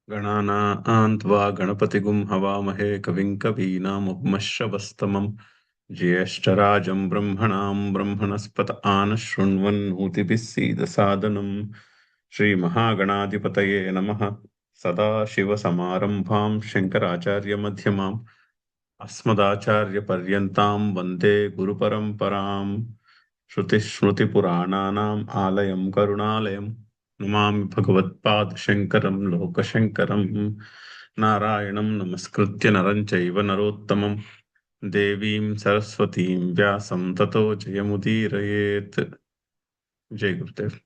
गणानां त्वा गणपतिगुं हवामहे कविं कवीनामुपमश्रवस्तमं ज्येष्ठराजं ब्रह्मणां ब्रह्मणस्पत आनशृण्वन्नोतिभिः सीदसादनं श्रीमहागणाधिपतये नमः। सदाशिवसमारम्भां शङ्कराचार्यमध्यमाम् अस्मदाचार्यपर्यन्तां वन्दे गुरुपरम्पराम्। श्रुतिस्मृतिपुराणानाम् आलयं करुणालयं नमामि भगवत्पादशङ्करं लोकशङ्करं। नारायणं नमस्कृत्य नरं चैव नरोत्तमं देवीं सरस्वतीं व्यासं ततो जयमुदीरयेत्। జై గురుదేవ్.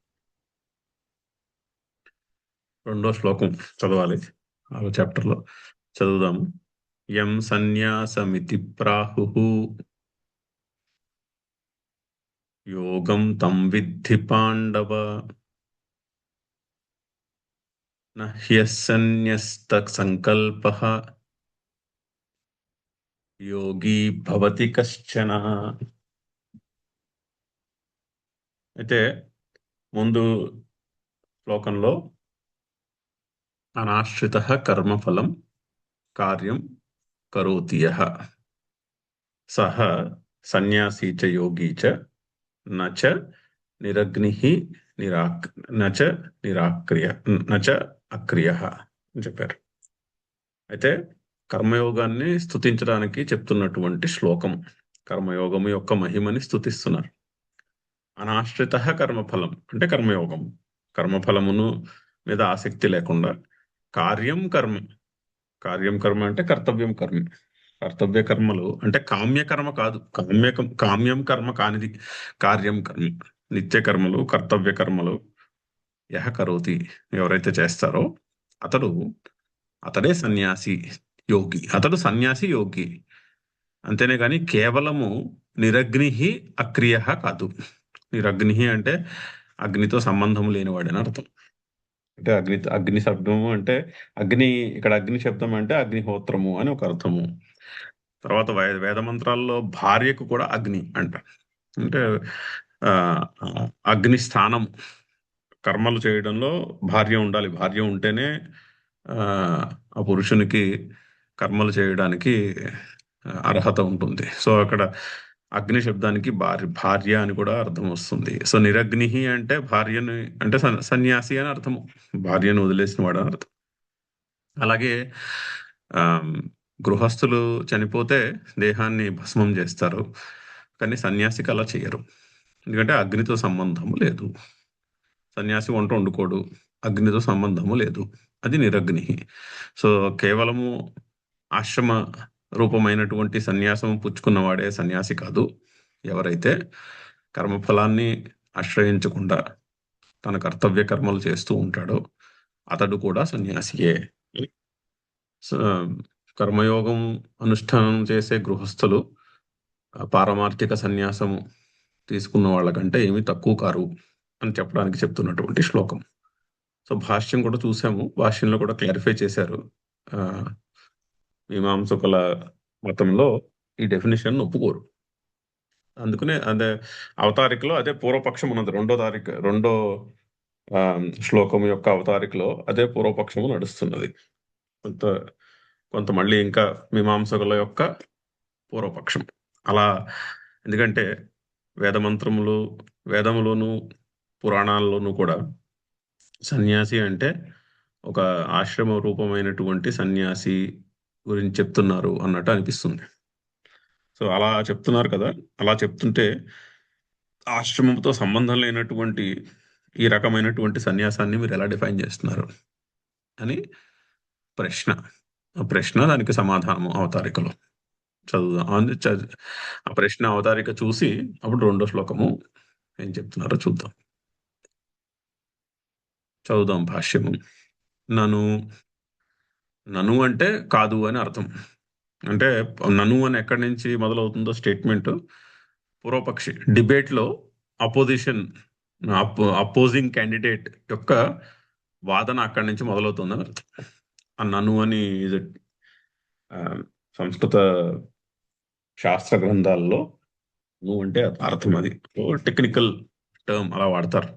రెండో శ్లోకం చదవాలి ఆరో చాప్టర్లో. చదువుదాము. యం సన్యాసమితి ప్రాహుః యోగం తం విద్ధి పాండవ న హ్యసన్యస్తసంకల్పః యోగి భవతి కశ్చన. అయితే ముందు శ్లోకంలో అనాశ్రితః కర్మఫలం కార్యం కరోతి యః సః సన్యాసీ చ యోగీ చ నచ నిరగ్నిః నచ అక్రియః అని చెప్పారు. అయితే కర్మయోగాన్ని స్తుతించడానికి చెప్తున్నటువంటి శ్లోకం. కర్మయోగము యొక్క మహిమని స్తుతిస్తున్నారు. అనాశ్రితః కర్మఫలం అంటే కర్మయోగం, కర్మఫలమును మీద ఆసక్తి లేకుండా కార్యం కర్మ అంటే కర్తవ్యం కర్మ. కర్తవ్య కర్మలు అంటే కామ్యకర్మ కాదు, కామ్యం కర్మ కానిది కార్యం కర్మ. నిత్య కర్మలు, కర్తవ్య కర్మలు యహ కరోతి ఎవరైతే చేస్తారో అతడే సన్యాసి యోగి. అతడు సన్యాసి యోగి అంతేనే కానీ కేవలము నిరగ్ని అక్రియ కాదు. నిరగ్ని అంటే అగ్నితో సంబంధం లేనివాడని అర్థం. అంటే అగ్ని శబ్దము అంటే ఇక్కడ అగ్ని శబ్దం అంటే అగ్నిహోత్రము అని ఒక అర్థము. తర్వాత వేద మంత్రాల్లో భార్యకు కూడా అగ్ని అంటే అగ్ని స్థానం. కర్మలు చేయడంలో భార్య ఉండాలి. భార్య ఉంటేనే ఆ పురుషునికి కర్మలు చేయడానికి అర్హత ఉంటుంది. సో అక్కడ అగ్ని శబ్దానికి భార్య అని కూడా అర్థం వస్తుంది. సో నిరగ్ని అంటే భార్యని అంటే సన్యాసి అని అర్థము, భార్యను వదిలేసిన వాడు అని అర్థం. అలాగే గృహస్థులు చనిపోతే దేహాన్ని భస్మం చేస్తారు, కానీ సన్యాసికి అలా చేయరు. ఎందుకంటే అగ్నితో సంబంధము లేదు. సన్యాసి వంట వండుకోడు, అగ్నితో సంబంధము లేదు, అది నిరగ్ని. సో కేవలము ఆశ్రమ రూపమైనటువంటి సన్యాసం పుచ్చుకున్నవాడే సన్యాసి కాదు. ఎవరైతే కర్మఫలాన్ని ఆశ్రయించకుండా తన కర్తవ్య కర్మలు చేస్తూ ఉంటాడో అతడు కూడా సన్యాసియే. కర్మయోగం అనుష్ఠానం చేసే గృహస్థులు పారమార్థిక సన్యాసము తీసుకున్న వాళ్ళకంటే ఏమీ తక్కువ కారు అని చెప్పడానికి చెప్తున్నటువంటి శ్లోకం. సో భాష్యం కూడా చూసాము, భాష్యంలో కూడా క్లారిఫై చేశారు. మీమాంసకుల మతంలో ఈ డెఫినేషన్ ఒప్పుకోరు. అందుకనే అదే అవతారికలో అదే పూర్వపక్షం ఉన్నది. రెండో శ్లోకం యొక్క అవతారికలో అదే పూర్వపక్షము నడుస్తున్నది. కొంత మళ్ళీ ఇంకా మీమాంసకుల యొక్క పూర్వపక్షం అలా. ఎందుకంటే వేదములోను పురాణాల్లోనూ కూడా సన్యాసి అంటే ఒక ఆశ్రమ రూపమైనటువంటి సన్యాసి గురించి చెప్తున్నారు అన్నట్టు అనిపిస్తుంది. సో అలా చెప్తున్నారు కదా. అలా చెప్తుంటే ఆశ్రమంతో సంబంధం లేనటువంటి ఈ రకమైనటువంటి సన్యాసాన్ని మీరు ఎలా డిఫైన్ చేస్తున్నారు అని ప్రశ్న దానికి సమాధానము అవతారికలో చదువుదాం. ఆ ప్రశ్న అవతారిక చూసి అప్పుడు రెండో శ్లోకము ఏం చెప్తున్నారో చూద్దాం. చదువుదాం భాష్యము. నను అంటే కాదు అని అర్థం. అంటే నను అని ఎక్కడి నుంచి మొదలవుతుందో స్టేట్మెంట్ పూర్వపక్షి డిబేట్లో అపోజింగ్ క్యాండిడేట్ యొక్క వాదన అక్కడి నుంచి మొదలవుతుందని అర్థం. ఆ నను అని సంస్కృత శాస్త్ర గ్రంథాల్లో నువ్వు అంటే అర్థం అది టెక్నికల్ టర్మ్ అలా వాడతారు.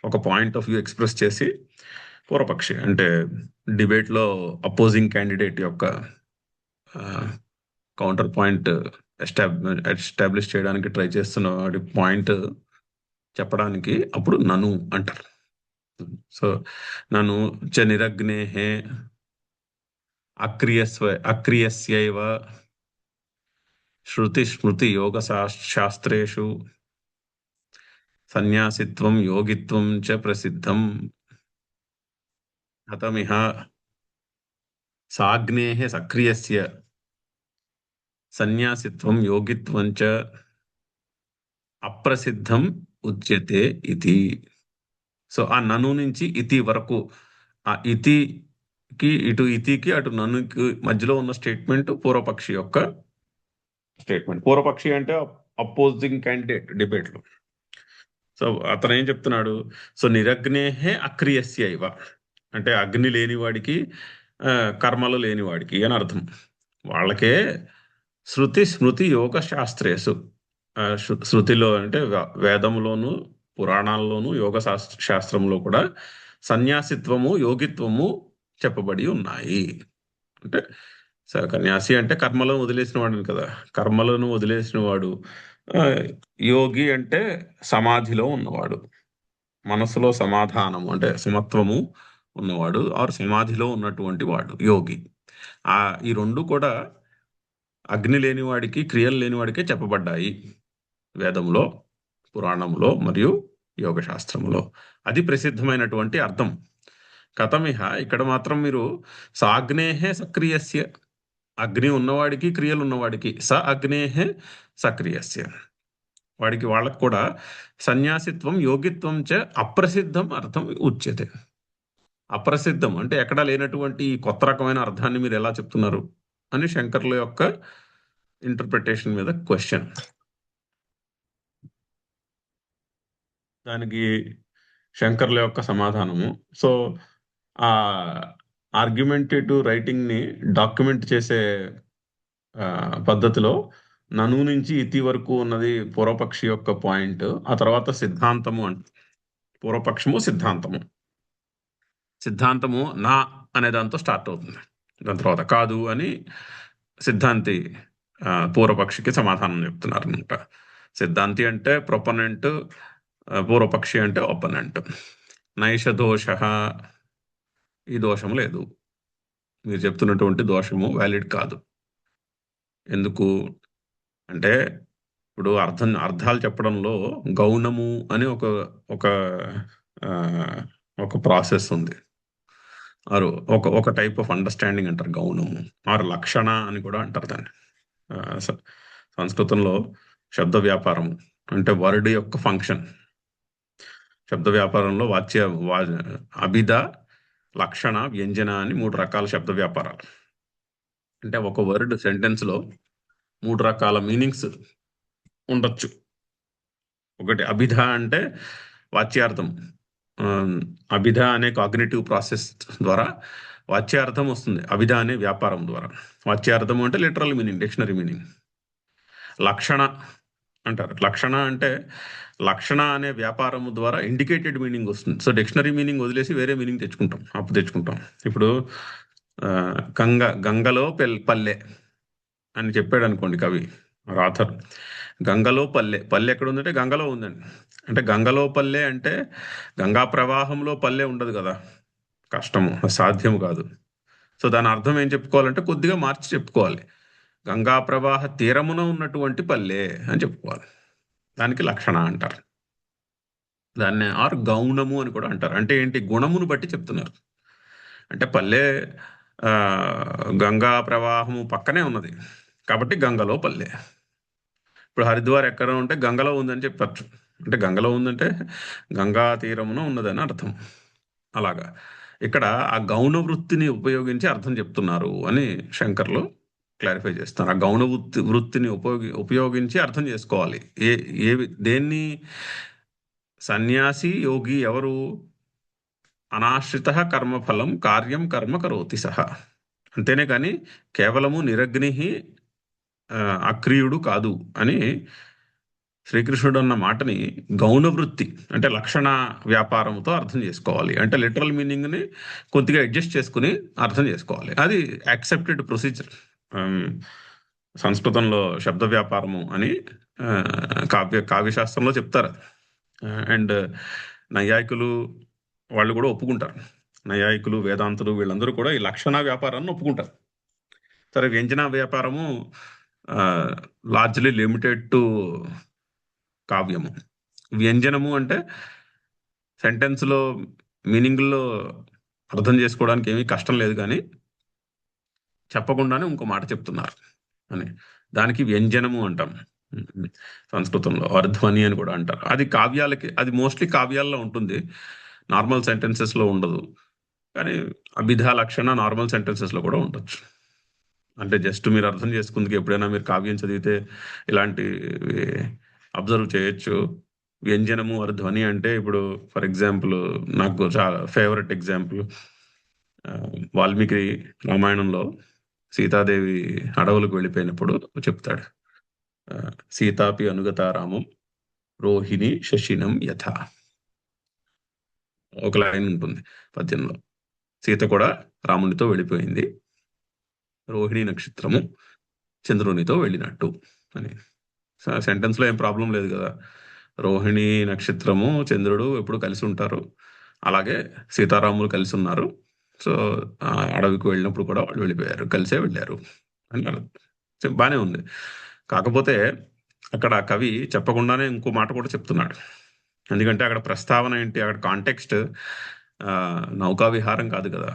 ఒక పాయింట్ ఆఫ్ వ్యూ ఎక్స్ప్రెస్ చేసి పూర్వపక్షి అంటే డిబేట్లో అపోజింగ్ క్యాండిడేట్ యొక్క కౌంటర్ పాయింట్ ఎస్టాబ్లిష్ చేయడానికి ట్రై చేస్తున్న వాడి పాయింట్ చెప్పడానికి అప్పుడు నను అంటారు. సో నను చ నిరగ్నేహే అక్రియస్యైవ శృతి స్మృతి యోగ శాస్త్రేషు సన్యాసిత్వం యోగిత్వం చ ప్రసిద్ధం. హతమిహ సాగ్నేః సక్రియస్య సన్యాసిత్వం యోగిత్వం చ అప్రసిద్ధం ఉచ్యతే ఇతి. సో ఆ నను నుంచి ఇతి వరకు, ఆ ఇతికి ఇతికి అటు ననుకి మధ్యలో ఉన్న స్టేట్మెంట్ పూర్వపక్షి యొక్క స్టేట్మెంట్. పూర్వపక్షి అంటే అపోజింగ్ క్యాండిడేట్ డిబేట్లో. సో అతను ఏం చెప్తున్నాడు? సో నిరగ్నేహే అక్రియస్య ఇవ అంటే అగ్ని లేనివాడికి కర్మలు లేనివాడికి అని అర్థం. వాళ్ళకే శృతి స్మృతి యోగ శాస్త్రేసు, శృతిలో అంటే వేదంలోను పురాణాల్లోనూ యోగ శాస్త్రంలో కూడా సన్యాసిత్వము యోగిత్వము చెప్పబడి ఉన్నాయి. అంటే సన్యాసి అంటే కర్మలను వదిలేసిన వాడు కదా, కర్మలను వదిలేసిన వాడు. యోగి అంటే సమాధిలో ఉన్నవాడు, మనసులో సమాధానము అంటే సమత్వము ఉన్నవాడు, ఆరు సమాధిలో ఉన్నటువంటి వాడు యోగి. ఈ రెండు కూడా అగ్ని లేనివాడికి క్రియలు లేనివాడికే చెప్పబడ్డాయి వేదంలో, పురాణంలో మరియు యోగ శాస్త్రంలో. అది ప్రసిద్ధమైనటువంటి అర్థం. కథమిహ ఇక్కడ మాత్రం మీరు సాగ్నేహే సక్రియస్య, అగ్ని ఉన్నవాడికి క్రియలు ఉన్నవాడికి స అగ్నేహే సక్రియస్య, వాడికి వాళ్ళకు కూడా సన్యాసిత్వం యోగిత్వం చ అప్రసిద్ధం అర్థం ఉచ్యతే. అప్రసిద్ధం అంటే ఎక్కడా లేనటువంటి కొత్త రకమైన అర్థాన్ని మీరు ఎలా చెప్తున్నారు అని శంకర్ల యొక్క ఇంటర్ప్రిటేషన్ మీద క్వశ్చన్. దానికి శంకర్ల యొక్క సమాధానము. సో ఆ ఆర్గ్యుమెంటేటివ్ రైటింగ్ని డాక్యుమెంట్ చేసే పద్ధతిలో నను నుంచి ఇతి వరకు ఉన్నది పూర్వపక్షి యొక్క పాయింట్. ఆ తర్వాత సిద్ధాంతము పూర్వపక్షము సిద్ధాంతము. సిద్ధాంతము నా అనే దాంతో స్టార్ట్ అవుతుంది. దాని తర్వాత కాదు అని సిద్ధాంతి పూర్వపక్షికి సమాధానం చెప్తున్నారు అనమాట. సిద్ధాంతి అంటే ప్రొపనెంట్, పూర్వపక్షి అంటే ఒపనెంట్. నైష దోష, ఈ దోషము లేదు, మీరు చెప్తున్నటువంటి దోషము వ్యాలిడ్ కాదు. ఎందుకు అంటే ఇప్పుడు అర్థాలు చెప్పడంలో గౌణము అని ఒక ప్రాసెస్ ఉంది, ఆరు ఒక టైప్ ఆఫ్ అండర్స్టాండింగ్ అంటారు గౌణము, ఆరు లక్షణ అని కూడా అంటారు దాన్ని. సంస్కృతంలో శబ్ద వ్యాపారం అంటే వర్డ్ యొక్క ఫంక్షన్. శబ్ద వ్యాపారంలో అభిధ, లక్షణ, వ్యంజన అని 3 రకాల శబ్ద వ్యాపారాలు. అంటే ఒక వర్డ్ సెంటెన్స్లో 3 రకాల మీనింగ్స్ ఉండొచ్చు. ఒకటి అభిధ అంటే వాచ్యార్థం. అభిధ అనే కాగ్నిటివ్ ప్రాసెస్ ద్వారా వాచ్యార్థం వస్తుంది, అభిధ అనే వ్యాపారం ద్వారా. వాచ్యార్థం అంటే లిటరల్ మీనింగ్, డిక్షనరీ మీనింగ్. లక్షణ అంటారు. లక్షణ అంటే లక్షణ అనే వ్యాపారము ద్వారా ఇండికేటెడ్ మీనింగ్ వస్తుంది. సో డిక్షనరీ మీనింగ్ వదిలేసి వేరే మీనింగ్ తెచ్చుకుంటాం. ఇప్పుడు గంగలో పల్లె అని చెప్పాడు అనుకోండి కవి రాథర్. గంగలో పల్లె ఎక్కడ ఉందంటే గంగలో ఉందండి. అంటే గంగలో పల్లె అంటే గంగా ప్రవాహంలో పల్లె ఉండదు కదా, కష్టము, సాధ్యము కాదు. సో దాని అర్థం ఏం చెప్పుకోవాలంటే కొద్దిగా మార్చి చెప్పుకోవాలి. గంగా ప్రవాహ తీరమున ఉన్నటువంటి పల్లె అని చెప్పుకోవాలి. దానికి లక్షణ అంటారు. దాన్ని ఆర్ గౌణము అని కూడా అంటారు. అంటే ఏంటి? గుణమును బట్టి చెప్తున్నారు. అంటే పల్లె గంగా ప్రవాహము పక్కనే ఉన్నది కాబట్టి గంగలో పల్లె. ఇప్పుడు హరిద్వార్ ఎక్కడ ఉంటే గంగలో ఉందని చెప్పచ్చు. అంటే గంగలో ఉందంటే గంగా తీరమున ఉన్నదని అర్థం. అలాగా ఇక్కడ ఆ గౌణ వృత్తిని ఉపయోగించి అర్థం చెప్తున్నారు అని శంకర్లు క్లారిఫై చేస్తారు. ఆ గౌణ వృత్తిని ఉపయోగించి అర్థం చేసుకోవాలి. దేన్ని? సన్యాసి యోగి ఎవరు? అనాశ్రిత కర్మఫలం కార్యం కర్మ కరోతి సహ. అంతేనే కానీ కేవలము నిరగ్ని అక్రియుడు కాదు అని శ్రీకృష్ణుడు అన్న మాటని గౌణ వృత్తి అంటే లక్షణ వ్యాపారంతో అర్థం చేసుకోవాలి. అంటే లిటరల్ మీనింగ్ని కొద్దిగా అడ్జస్ట్ చేసుకుని అర్థం చేసుకోవాలి. అది యాక్సెప్టెడ్ ప్రొసీజర్. సంస్కృతంలో శబ్ద వ్యాపారము అని కావ్యశాస్త్రంలో చెప్తారు. అండ్ నైయాయికులు వాళ్ళు కూడా ఒప్పుకుంటారు. నైయాయికులు, వేదాంతులు వీళ్ళందరూ కూడా ఈ లక్షణ వ్యాపారాన్ని ఒప్పుకుంటారు. సరే, వ్యంజన వ్యాపారము లార్జ్లీ లిమిటెడ్ టు కావ్యము. వ్యంజనము అంటే సెంటెన్స్లో మీనింగ్లో అర్థం చేసుకోవడానికి ఏమీ కష్టం లేదు, కానీ చెప్పకుండానే ఇంకో మాట చెప్తున్నారు అని, దానికి వ్యంజనము అంటాం సంస్కృతంలో. ధ్వని అని కూడా అంటారు. అది కావ్యాలకి, అది మోస్ట్లీ కావ్యాల్లో ఉంటుంది, నార్మల్ సెంటెన్సెస్లో ఉండదు. కానీ అభిధ లక్షణ నార్మల్ సెంటెన్సెస్లో కూడా ఉండొచ్చు. అంటే జస్ట్ మీరు అర్థం చేసుకుందుకు ఎప్పుడైనా మీరు కావ్యం చదివితే ఇలాంటి అబ్జర్వ్ చేయొచ్చు. వ్యంజనము ధ్వని అంటే ఇప్పుడు ఫర్ ఎగ్జాంపుల్, నాకు చాలా ఫేవరెట్ ఎగ్జాంపుల్, వాల్మీకి రామాయణంలో సీతాదేవి అడవులకు వెళ్ళిపోయినప్పుడు చెప్తాడు, సీతాపి అనుగత రామం రోహిణి శశినం యథ. ఒక లైన్ ఉంటుంది పద్యంలో, సీత కూడా రామునితో వెళ్ళిపోయింది, రోహిణి నక్షత్రము చంద్రునితో వెళ్ళినట్టు అని. సెంటెన్స్లో ఏం ప్రాబ్లం లేదు కదా. రోహిణి నక్షత్రము, చంద్రుడు ఎప్పుడు కలిసి ఉంటారు, అలాగే సీతారాములు కలిసి ఉన్నారు. సో అడవికి వెళ్ళినప్పుడు కూడా వాళ్ళు వెళ్ళిపోయారు, కలిసే వెళ్ళారు అన్నారు. బాగానే ఉంది. కాకపోతే అక్కడ కవి చెప్పకుండానే ఇంకో మాట కూడా చెప్తున్నాడు. ఎందుకంటే అక్కడ ప్రస్తావన ఏంటి, అక్కడ కాంటెక్స్ట్ నౌకా విహారం కాదు కదా.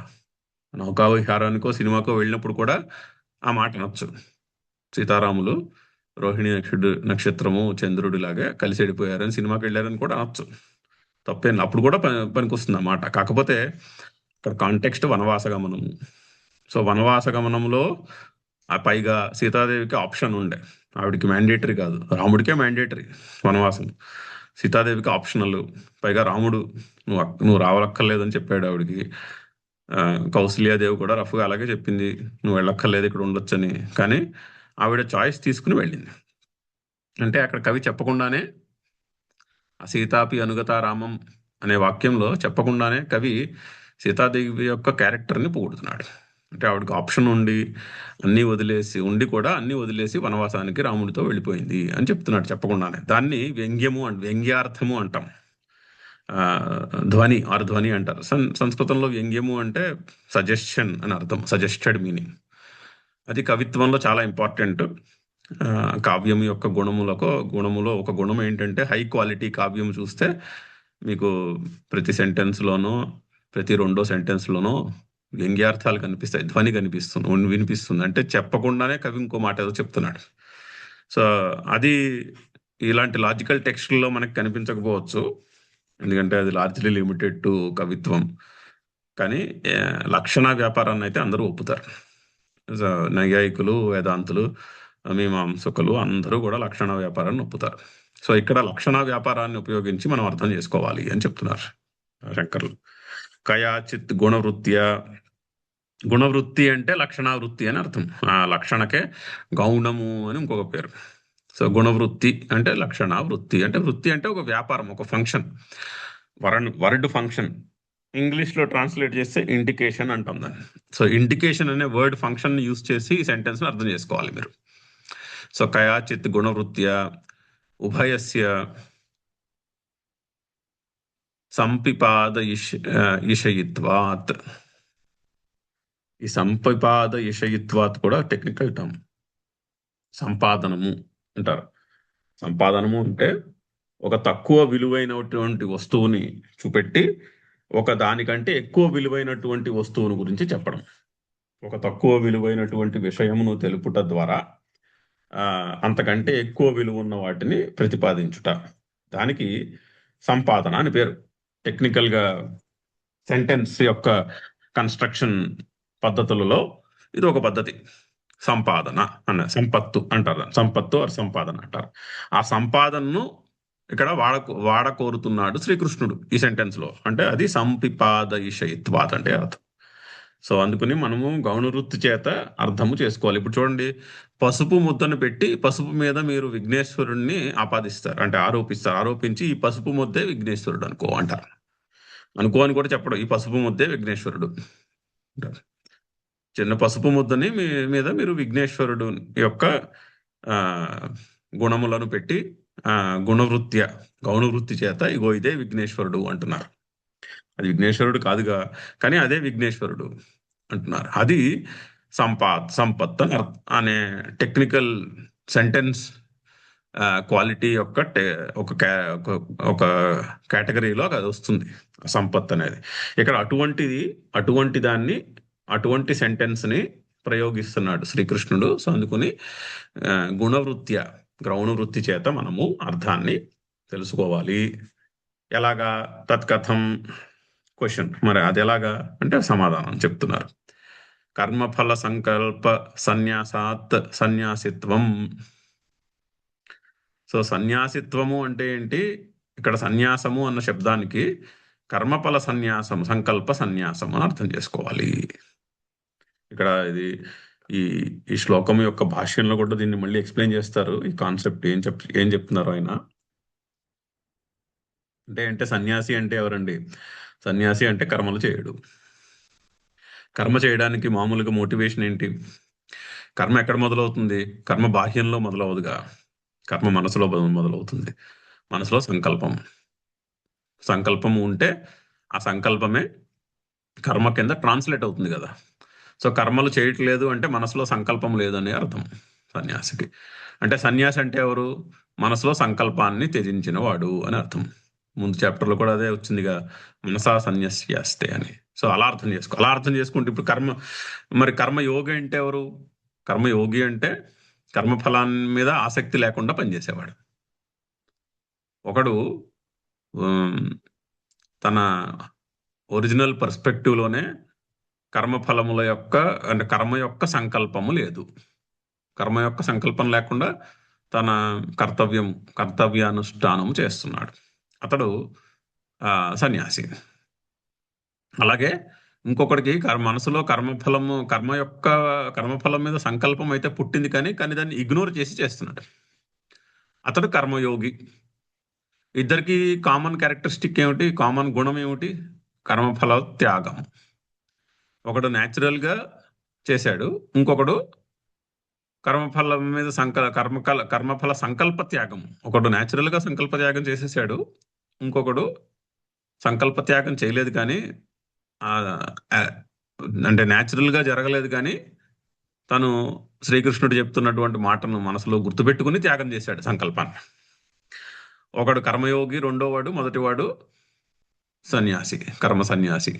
నౌకా విహారానికో సినిమాకో వెళ్ళినప్పుడు కూడా ఆ మాట అనొచ్చు. సీతారాములు రోహిణి నక్షత్రము చంద్రుడి లాగా కలిసి వెళ్ళిపోయారని సినిమాకి వెళ్ళారని కూడా అనొచ్చు, తప్పేం. అప్పుడు కూడా పనికొస్తుంది ఆ మాట. కాకపోతే ఇక్కడ కాంటెక్స్ట్ వనవాసగమనము. సో వనవాసగమనంలో పైగా సీతాదేవికి ఆప్షన్ ఉండే, ఆవిడికి మ్యాండేటరీ కాదు, రాముడికే మ్యాండేటరీ వనవాసం, సీతాదేవికి ఆప్షనల్. పైగా రాముడు నువ్వు రావలక్కర్లేదని చెప్పాడు ఆవిడికి. కౌసల్యాదేవి కూడా రఫ్గా అలాగే చెప్పింది, నువ్వు వెళ్ళక్కర్లేదు, ఇక్కడ ఉండొచ్చని. కానీ ఆవిడ చాయిస్ తీసుకుని వెళ్ళింది. అంటే అక్కడ కవి చెప్పకుండానే, సీతాపి అనుగత రామం అనే వాక్యంలో చెప్పకుండానే కవి సీతాదేవి యొక్క క్యారెక్టర్ని పొగుడుతున్నాడు. అంటే ఆవిడకి ఆప్షన్ ఉండి అన్నీ వదిలేసి ఉండి కూడా అన్నీ వదిలేసి వనవాసానికి రాముడితో వెళ్ళిపోయింది అని చెప్తున్నాడు చెప్పకుండానే. దాన్ని వ్యంగ్యము వ్యంగ్యార్థము అంటాం. ధ్వని ధ్వని అంటారు. సంస్కృతంలో వ్యంగ్యము అంటే సజెషన్ అని అర్థం, సజెస్టెడ్ మీనింగ్. అది కవిత్వంలో చాలా ఇంపార్టెంట్. కావ్యం యొక్క గుణములో ఒక గుణం ఏంటంటే హై క్వాలిటీ కావ్యం చూస్తే మీకు ప్రతి సెంటెన్స్లోనో ప్రతి రెండో సెంటెన్స్లోనో వ్యంగ్యార్థాలు కనిపిస్తాయి, ధ్వని వినిపిస్తుంది. అంటే చెప్పకుండానే కవి ఇంకో మాట ఏదో చెప్తున్నాడు. సో అది ఇలాంటి లాజికల్ టెక్స్ట్లో మనకు కనిపించకపోవచ్చు, ఎందుకంటే అది లార్జ్లీ లిమిటెడ్ టు కవిత్వం. కానీ లక్షణ వ్యాపారాన్ని అయితే అందరూ ఒప్పుతారు. నైయాయికులు, వేదాంతులు, మీమాంసకులు అందరూ కూడా లక్షణ వ్యాపారాన్ని ఒప్పుతారు. సో ఇక్కడ లక్షణ వ్యాపారాన్ని ఉపయోగించి మనం అర్థం చేసుకోవాలి అని చెప్తున్నారు శంకర్లు. కయాచిత్ గుణవృత్య, గుణవృత్తి అంటే లక్షణావృత్తి అని అర్థం. ఆ లక్షణకే గౌణము అని ఇంకొక పేరు. సో గుణవృత్తి అంటే లక్షణావృత్తి, అంటే వృత్తి అంటే ఒక వ్యాపారం, ఒక ఫంక్షన్, వర్డ్ ఫంక్షన్. ఇంగ్లీష్లో ట్రాన్స్లేట్ చేస్తే ఇండికేషన్ అంటాం దాన్ని. సో ఇండికేషన్ అనే వర్డ్ ఫంక్షన్ యూస్ చేసి ఈ సెంటెన్స్ని అర్థం చేసుకోవాలి మీరు. సో కయాచిత్ గుణవృత్య ఉభయస్య సంపిపాద ఇషయిత్వాత్. ఈ సంపిపాద ఇషయిత్వాత్ కూడా టెక్నికల్ టర్మ్. సంపాదనము అంటారు. సంపాదనము అంటే ఒక తక్కువ విలువైనటువంటి వస్తువుని చూపెట్టి ఒక దానికంటే ఎక్కువ విలువైనటువంటి వస్తువుని గురించి చెప్పడం. ఒక తక్కువ విలువైనటువంటి విషయమును తెలుపుట ద్వారా అంతకంటే ఎక్కువ విలువ ఉన్న వాటిని ప్రతిపాదించుట, దానికి సంపాదన అని పేరు. టెక్నికల్గా సెంటెన్స్ యొక్క కన్స్ట్రక్షన్ పద్ధతులలో ఇది ఒక పద్ధతి. సంపాదన సంపత్తు అంటారు, సంపత్తు ఆర్ సంపాదన అంటారు. ఆ సంపాదనను ఇక్కడ వాడకోరుతున్నాడు శ్రీకృష్ణుడు ఈ సెంటెన్స్ లో. అంటే అది సంపిపాద ఇషయిత్వాత్ అంటే అర్థం. సో అందుకని మనము గౌణ వృత్తి చేత అర్థము చేసుకోవాలి. ఇప్పుడు చూడండి, పసుపు ముద్దను పెట్టి పసుపు మీద మీరు విఘ్నేశ్వరుణ్ణి ఆపాదిస్తారు, అంటే ఆరోపిస్తారు. ఆరోపించి ఈ పసుపు ముద్దే విఘ్నేశ్వరుడు అనుకో అంటారు. అనుకో అని కూడా చెప్పడం, ఈ పసుపు ముద్దే విఘ్నేశ్వరుడు అంటారు. చిన్న పసుపు ముద్దని మీద మీరు విఘ్నేశ్వరుడు యొక్క ఆ గుణములను పెట్టి గుణవృత్య గౌణ వృత్తి చేత ఇగో ఇదే విఘ్నేశ్వరుడు అంటున్నారు. అది విఘ్నేశ్వరుడు కాదుగా, కానీ అదే విఘ్నేశ్వరుడు అంటున్నారు. అది సంపత్ అనే టెక్నికల్ సెంటెన్స్ క్వాలిటీ యొక్క ఒక కేటగిరీలో అది వస్తుంది, సంపత్ అనేది. ఇక్కడ అటువంటి దాన్ని, అటువంటి సెంటెన్స్ని ప్రయోగిస్తున్నాడు శ్రీకృష్ణుడు. సో అందుకుని గుణవృత్య గౌణ వృత్తి చేత మనము అర్థాన్ని తెలుసుకోవాలి. ఎలాగా? తత్కథం క్వశ్చన్. మరి అది ఎలాగా అంటే సమాధానం చెప్తున్నారు. కర్మఫల సంకల్ప సన్యాసాత్ సన్యాసిత్వం. సో సన్యాసిత్వము అంటే ఏంటి? ఇక్కడ సన్యాసము అన్న శబ్దానికి కర్మఫల సన్యాసం, సంకల్ప సన్యాసం అని అర్థం చేసుకోవాలి. ఇక్కడ ఇది ఈ శ్లోకం యొక్క భాష్యంలో కూడా దీన్ని మళ్ళీ ఎక్స్ప్లెయిన్ చేస్తారు. ఈ కాన్సెప్ట్ ఏం చెప్తున్నారు ఆయన అంటే సన్యాసి అంటే ఎవరండి? సన్యాసి అంటే కర్మలు చేయడు. కర్మ చేయడానికి మామూలుగా మోటివేషన్ ఏంటి? కర్మ ఎక్కడ మొదలవుతుంది? కర్మ బాహ్యంలో మొదలవదుగా, కర్మ మనసులో మొదలవుతుంది. మనసులో సంకల్పం ఉంటే ఆ సంకల్పమే కర్మ కింద ట్రాన్స్లేట్ అవుతుంది కదా. సో కర్మలు చేయట్లేదు అంటే మనసులో సంకల్పం లేదని అర్థం సన్యాసికి. అంటే సన్యాసి అంటే ఎవరు? మనసులో సంకల్పాన్ని త్యజించిన వాడు అని అర్థం. ముందు చాప్టర్లో కూడా అదే వచ్చిందిగా, మనసా సన్యస్యాస్తే అని. సో అలా అర్థం చేసుకుంటే ఇప్పుడు కర్మయోగి అంటే ఎవరు? కర్మయోగి అంటే కర్మఫలాన్ని మీద ఆసక్తి లేకుండా పనిచేసేవాడు. ఒకడు తన ఒరిజినల్ పర్స్పెక్టివ్లోనే కర్మఫలముల యొక్క అంటే కర్మ యొక్క సంకల్పము లేదు. కర్మ యొక్క సంకల్పం లేకుండా తన కర్తవ్యానుష్ఠానం చేస్తున్నాడు. అతడు సన్యాసి. అలాగే ఇంకొకటికి మనసులో కర్మఫలం మీద సంకల్పం అయితే పుట్టింది, కానీ దాన్ని ఇగ్నోర్ చేస్తున్నాడు. అతడు కర్మయోగి. ఇద్దరికి కామన్ క్యారెక్టరిస్టిక్ ఏమిటి? కామన్ గుణం ఏమిటి? కర్మఫల త్యాగం. ఒకడు న్యాచురల్గా చేశాడు, ఇంకొకడు కర్మఫలం మీద కర్మఫల సంకల్ప త్యాగం. ఒకడు న్యాచురల్గా సంకల్ప త్యాగం చేసేసాడు, ఇంకొకడు సంకల్ప త్యాగం చేయలేదు, కానీ అంటే న్యాచురల్గా జరగలేదు, కానీ తను శ్రీకృష్ణుడు చెప్తున్నటువంటి మాటను మనసులో గుర్తుపెట్టుకుని త్యాగం చేశాడు సంకల్పాన్ని. ఒకడు కర్మయోగి, మొదటివాడు సన్యాసి, కర్మ సన్యాసి.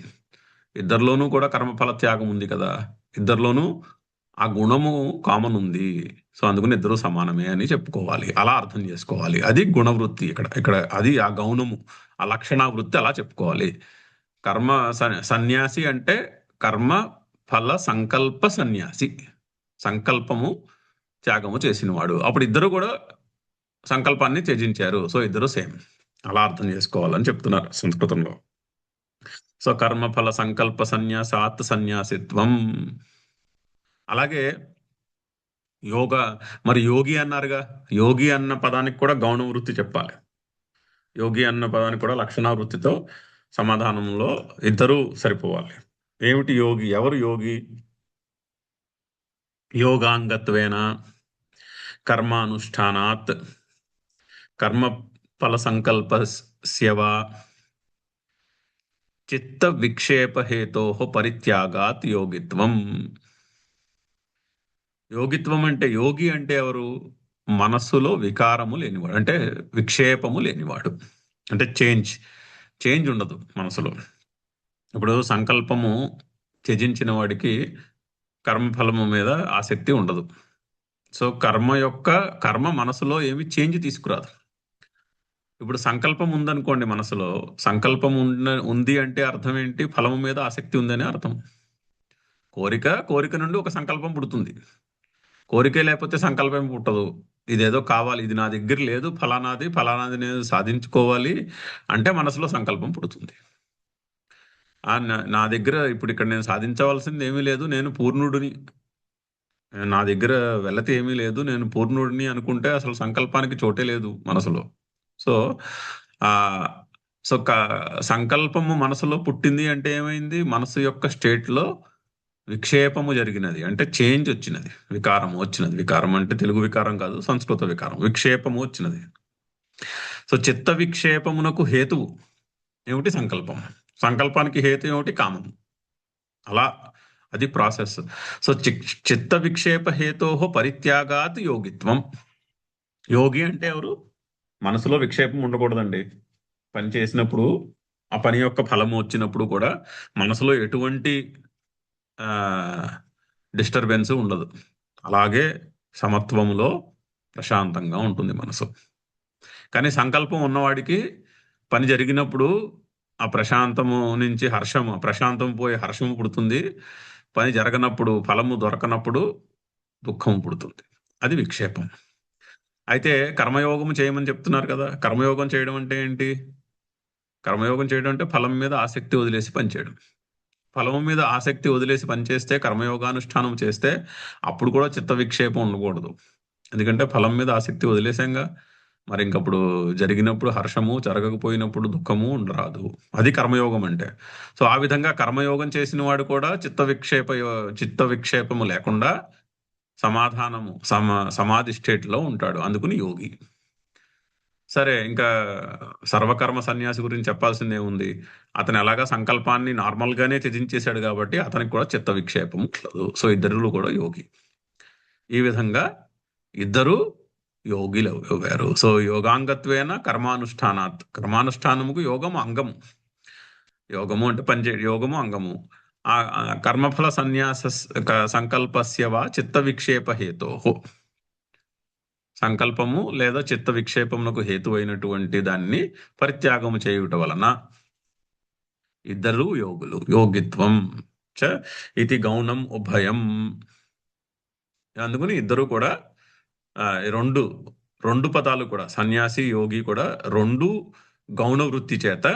ఇద్దరిలోనూ కూడా కర్మఫల త్యాగం ఉంది కదా, ఇద్దరిలోనూ ఆ గుణము కామన్ ఉంది. సో అందుకని ఇద్దరు సమానమే అని చెప్పుకోవాలి, అలా అర్థం చేసుకోవాలి. అది గుణవృత్తి. ఇక్కడ అది ఆ గౌణము, ఆ లక్షణావృత్తి అలా చెప్పుకోవాలి. కర్మ సన్యాసి అంటే కర్మ ఫల సంకల్ప సన్యాసి, సంకల్పము త్యాగము చేసినవాడు. అప్పుడు ఇద్దరు కూడా సంకల్పాన్ని త్యజించారు. సో ఇద్దరు సేమ్, అలా అర్థం చేసుకోవాలని చెప్తున్నారు సంస్కృతంలో. సో కర్మఫల సంకల్ప సన్యాసాత్ సన్యాసిత్వం. అలాగే యోగి అన్నారుగా, యోగి అన్న పదానికి కూడా గౌణ వృత్తి చెప్పాలి. యోగి అన్న పదానికి కూడా లక్షణావృత్తితో సమాధానంలో ఇద్దరు సరిపోవాలి. ఏమిటి యోగి? ఎవరు యోగి? యోగాంగత్వేన కర్మానుష్ఠానాత్ కర్మ ఫల సంకల్పస్యవా చిత్త విక్షేపహేతో పరిత్యాగాత్ యోగిత్వం. యోగిత్వం అంటే, యోగి అంటే ఎవరు? మనస్సులో వికారము లేనివాడు, అంటే విక్షేపము లేనివాడు. అంటే చేంజ్ ఉండదు మనసులో. ఇప్పుడు సంకల్పము త్యజించిన వాడికి కర్మఫలము మీద ఆసక్తి ఉండదు. సో కర్మ మనసులో ఏమి చేంజ్ తీసుకురాదు. ఇప్పుడు సంకల్పం ఉందనుకోండి, మనసులో సంకల్పం ఉంది అంటే అర్థం ఏంటి? ఫలము మీద ఆసక్తి ఉందని అర్థం. కోరిక నుండి ఒక సంకల్పం పుడుతుంది. కోరికే లేకపోతే సంకల్పం పుట్టదు. ఇదేదో కావాలి, ఇది నా దగ్గర లేదు, ఫలానాది నేను సాధించుకోవాలి అంటే మనసులో సంకల్పం పుడుతుంది. నా దగ్గర ఇప్పుడు ఇక్కడ నేను సాధించవలసింది ఏమీ లేదు, నేను పూర్ణుడిని, నా దగ్గర వెల్లతి ఏమీ లేదు, నేను పూర్ణుడిని అనుకుంటే అసలు సంకల్పానికి చోటే లేదు మనసులో. సో ఆ సో సంకల్పము మనసులో పుట్టింది అంటే ఏమైంది, మనసు యొక్క స్టేట్ లో విక్షేపము జరిగినది, అంటే చేంజ్ వచ్చినది, వికారము వచ్చినది. వికారం అంటే తెలుగు వికారం కాదు, సంస్కృత వికారం. విక్షేపము వచ్చినది. సో చిత్త విక్షేపమునకు హేతువు ఏమిటి? సంకల్పం. సంకల్పానికి హేతు ఏమిటి? కామం. అలా అది ప్రాసెస్. సో చిత్త విక్షేప హేతోహో పరిత్యాగాత్ యోగిత్వం. యోగి అంటే ఎవరు? మనసులో విక్షేపం ఉండకూడదండి. పని చేసినప్పుడు ఆ పని యొక్క ఫలము వచ్చినప్పుడు కూడా మనసులో ఎటువంటి డిస్టర్బెన్స్ ఉండదు. అలాగే సమత్వములో ప్రశాంతంగా ఉంటుంది మనసు. కానీ సంకల్పం ఉన్నవాడికి పని జరిగినప్పుడు ఆ ప్రశాంతము నుంచి ప్రశాంతం పోయి హర్షము పుడుతుంది. పని జరగనప్పుడు, ఫలము దొరకనప్పుడు దుఃఖం పుడుతుంది. అది విక్షేపం. అయితే కర్మయోగము చేయమని చెప్తున్నారు కదా. కర్మయోగం చేయడం అంటే ఏంటి? కర్మయోగం చేయడం అంటే ఫలం మీద ఆసక్తి వదిలేసి పనిచేయడం. ఫలం మీద ఆసక్తి వదిలేసి పనిచేస్తే, కర్మయోగానుష్ఠానం చేస్తే అప్పుడు కూడా చిత్త విక్షేపం ఉండకూడదు. ఎందుకంటే ఫలం మీద ఆసక్తి వదిలేసాంగా, మరి ఇంకప్పుడు జరిగినప్పుడు హర్షము, జరగకపోయినప్పుడు దుఃఖము ఉండరాదు. అది కర్మయోగం అంటే. సో ఆ విధంగా కర్మయోగం చేసిన వాడు కూడా చిత్త విక్షేపము లేకుండా సమాధానము సమాధి స్టేట్లో ఉంటాడు. అందుకుని యోగి. సరే, ఇంకా సర్వకర్మ సన్యాసి గురించి చెప్పాల్సిందే ఉంది. అతను ఎలాగా సంకల్పాన్ని నార్మల్గానే త్యజించేశాడు కాబట్టి అతనికి కూడా చిత్త విక్షేపం ఉండదు. సో ఇద్దరు కూడా యోగి. ఈ విధంగా ఇద్దరు యోగిలు అవ్వారు. సో యోగాంగత్వేన కర్మానుష్ఠానాత్. కర్మానుష్ఠానముకు యోగము అంగము. యోగము అంటే పనిచేయడం, యోగము అంగము. ఆ కర్మఫల సన్యాస సంకల్పస్య వా చిత్త విక్షేప హేతో. సంకల్పము లేదా చిత్త విక్షేపమునకు హేతు అయినటువంటి దాన్ని పరిత్యాగము చేయుట వలన ఇద్దరు యోగులు. యోగిత్వం చ ఇది గౌణం ఉభయం. అందుకని ఇద్దరు కూడా రెండు రెండు పదాలు కూడా, సన్యాసి యోగి కూడా రెండు గౌణ వృత్తి చేత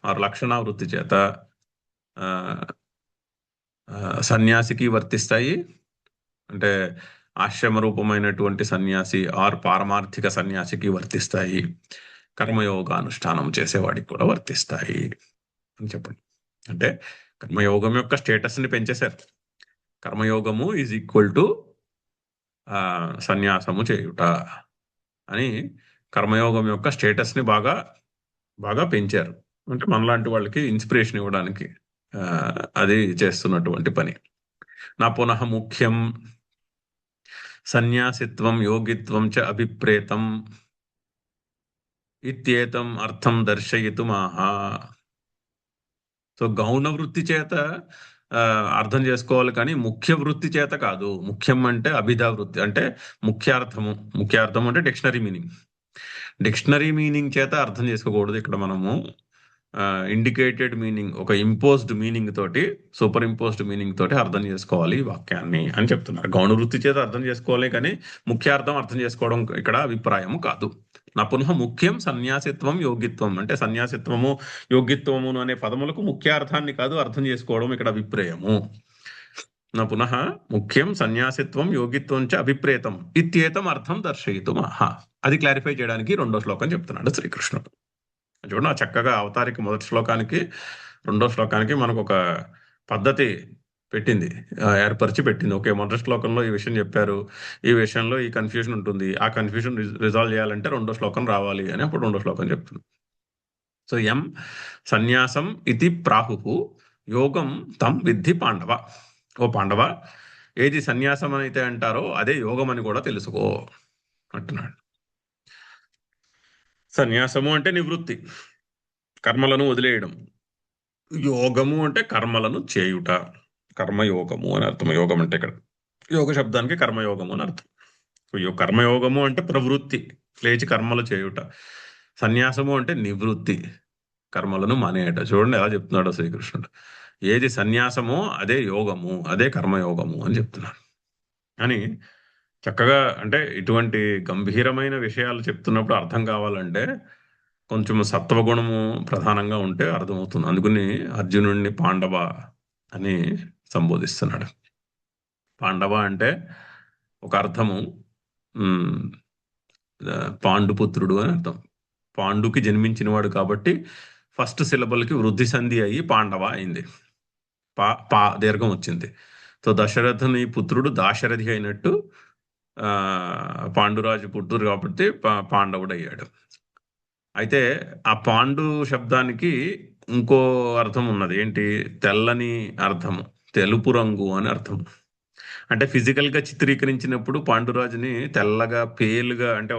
ఆరు లక్షణ వృత్తి చేత సన్యాసికి వర్తిస్తాయి. అంటే ఆశ్రమ రూపమైనటువంటి సన్యాసి ఆర్ పారమార్థిక సన్యాసికి వర్తిస్తాయి. కర్మయోగానుష్ఠానం చేసేవాడికి కూడా వర్తిస్తాయి అని చెప్పండి. అంటే కర్మయోగం యొక్క స్టేటస్ని పెంచేశారు. కర్మయోగము ఈజ్ ఈక్వల్ టు సన్యాసము చేయుట అని కర్మయోగం యొక్క స్టేటస్ని బాగా బాగా పెంచారు. అంటే మనలాంటి వాళ్ళకి ఇన్స్పిరేషన్ ఇవ్వడానికి అది చేస్తున్నటువంటి పని. నా పునః ముఖ్యం సన్యాసిత్వం యోగిత్వం చ అభిప్రేతం ఇత్యేతం అర్థం దర్శయితుమాహా. సో గౌణ వృత్తి చేత అర్థం చేసుకోవాలి, కానీ ముఖ్య వృత్తి చేత కాదు. ముఖ్యం అంటే అభిధా వృత్తి, అంటే ముఖ్యార్థం అంటే డిక్షనరీ మీనింగ్ చేత అర్థం చేసుకోకూడదు. ఇక్కడ మనము ఇండికేటెడ్ మీనింగ్, ఒక ఇంపోజ్డ్ మీనింగ్ తోటి, సూపర్ ఇంపోజ్డ్ మీనింగ్ తోటి అర్థం చేసుకోవాలి ఈ వాక్యాన్ని అని చెప్తున్నారు. గౌణ వృత్తి చేత అర్థం చేసుకోవాలి, కానీ ముఖ్యార్థం అర్థం చేసుకోవడం ఇక్కడ అభిప్రాయము కాదు. నా పునః ముఖ్యం సన్యాసిత్వం యోగిత్వం, అంటే సన్యాసిత్వము యోగిత్వము అనే పదములకు ముఖ్యార్థాన్ని కాదు అర్థం చేసుకోవడం ఇక్కడ అభిప్రాయము. నా పునః ముఖ్యం సన్యాసిత్వం యోగిత్వం చ అభిప్రేతం ఇత్యేతం అర్థం దర్శయితుం. అది క్లారిఫై చేయడానికి రెండో శ్లోకం చెప్తున్నాడు శ్రీకృష్ణుడు. చూడండి, ఆ చక్కగా అవతారికి మొదటి శ్లోకానికి రెండో శ్లోకానికి మనకు ఒక పద్ధతి ఏర్పరిచి పెట్టింది. ఓకే, మొదటి శ్లోకంలో ఈ విషయం చెప్పారు, ఈ విషయంలో ఈ కన్ఫ్యూజన్ ఉంటుంది, ఆ కన్ఫ్యూజన్ రిజాల్వ్ చేయాలంటే రెండో శ్లోకం రావాలి అని అప్పుడు రెండో శ్లోకం చెప్తుంది. సో యం సన్యాసం ఇది ప్రాహు యోగం తం విద్ధి పాండవ. ఓ పాండవ, ఏది సన్యాసం అయితే అంటారో అదే యోగం అని కూడా తెలుసుకో అంటున్నాడు. సన్యాసము అంటే నివృత్తి, కర్మలను వదిలేయడం. యోగము అంటే కర్మలను చేయుట, కర్మయోగము అని అర్థం. యోగం అంటే ఇక్కడ యోగ శబ్దానికి కర్మయోగము అని అర్థం. కర్మయోగము అంటే ప్రవృత్తి, లేచి కర్మలు చేయుట. సన్యాసము అంటే నివృత్తి, కర్మలను మానేయట. చూడండి ఎలా చెప్తున్నాడు శ్రీకృష్ణుడు. ఏది సన్యాసమో అదే యోగము, అదే కర్మయోగము అని చెప్తున్నాడు. అని చక్కగా, అంటే ఇటువంటి గంభీరమైన విషయాలు చెప్తున్నప్పుడు అర్థం కావాలంటే కొంచెం సత్వగుణము ప్రధానంగా ఉంటే అర్థమవుతుంది. అందుకని అర్జునుడిని పాండవ అని సంబోధిస్తున్నాడు. పాండవ అంటే ఒక అర్థము ఉమ్, పాండుపుత్రుడు అని అర్థం. పాండుకి జన్మించినవాడు కాబట్టి ఫస్ట్ సిలబల్కి వృద్ధి సంధి అయ్యి పాండవ అయింది. పా దీర్ఘం వచ్చింది. సో దశరథుని పుత్రుడు దాశరథి అయినట్టు ఆ పాండురాజు పుత్రుడు కాబట్టి పాండవుడు అయ్యాడు. అయితే ఆ పాండు శబ్దానికి ఇంకో అర్థం ఉన్నది. ఏంటి? తెల్లని అర్థము, తెలుపు రంగు అని అర్థం. అంటే ఫిజికల్ గా చిత్రీకరించినప్పుడు పాండురాజుని తెల్లగా పేలుగా, అంటే